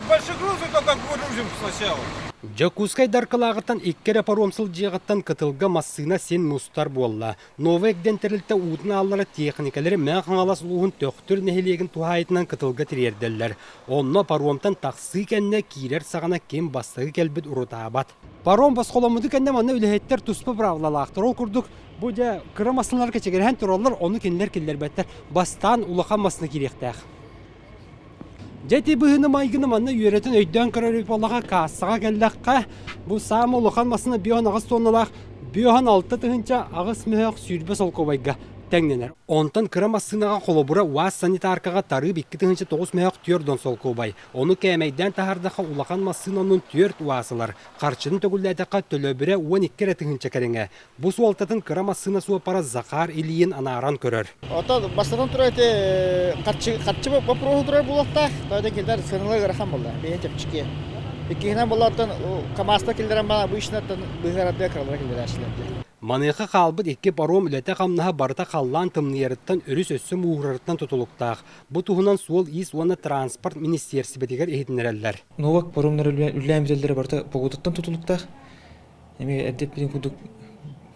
Большой грузы только выгрузим сначала. Жакускай даркалағыттан иккері паромсыл жиғыттан кытылға массына сен мустар болла. Новэгден тірілті уытын аллары техникалары мән қаңалас ұлығын төқтір нәхелеген тухайытынан кытылға тірерділер. Онно паромтан тақсы кәнне кейлер сағана кем бастығы кәлбіт ұрытабат. Паром басқоламыды кәнне манна үліхеттер тұспы правлалақтыр. Ол күрдік бұда кырамасынлар кәчегерген тұралар, оны кенлер бәттер бастан улақан масыны керектәқ. Жәті бұғыны майғыны манна үйеретін өйден көріріп олаға қасыға кәлләққа бұл самы ұлыған масыны биоған ағыз тонналақ, биоған алты тұғынша ағыз мүхек сүйірбе сол көбайға тәңненер. Онтан кырам асынаға қолыбыра уаз санитаркаға тарып 2-9 мүхек түрден сол көбай. Оны кәмейден тахардаға ұлақан масынының түрд уазылар. Қарчының төгілдәдіға төлөбірі 12 рәтігінші кәріңе. Бұл суалтатын кырам асына суы пара Захар Ильин анаран көрір. Ота бастан тұрайты қатшы бапырығы тұрай болуқта, тойда келдер сынылы ғырхан болды, бейін тепчіке. Екігінен болуқтан қамаста келдерен бана бұл ішінаттан бұғырады қырылыра келдер әшілерді. Манықы қалбыт екі паром үләті қамнаға барыта қаллан тымныярыттан өріс өссі мұғырырттан тұтылықтақ. Бұл тұғынан суол ис оны транспорт министерсі бетігер ехетінерелер. Новак паромнар үләйін бітелдері барыта бұғыдықтан тұтылықтақ. Әме әдеп біден күдік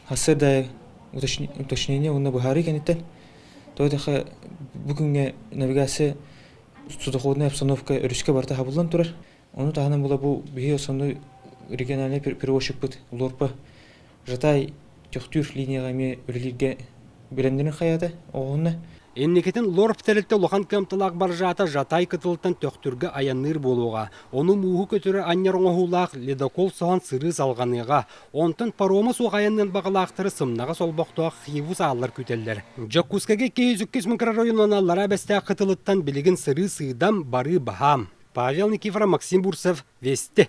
хасырда уточнение оны бұхары кәнеттен. Тойдаға бүгінге навигация судоходная обстановка өріске барыта хабылдан тұрар. Оны тағынан бола бұл бейі осанды региональный перевозчик бұд ұлорпа жатай төхтүр линияға ме өлілерге білемдерін қаяды оғынна. Эннекетін лорп тәрілті ұлған көмтілақ бар жата жатай кытылтан төхтүргі аянныр болуға. Оны мұғы көтірі аннер оңғылақ ледокол соған сыры салғаныға. Онтын паромы соқ аяннын бағылақтыры сымнаға солбақтуақ хивус алылар күтелдер. Жакускаге 200 микрорайонын аллара бәсті қытылыттан білігін сыры сыйдам бары бағам. Павел Никифоров, Максим Бурсов, Вести.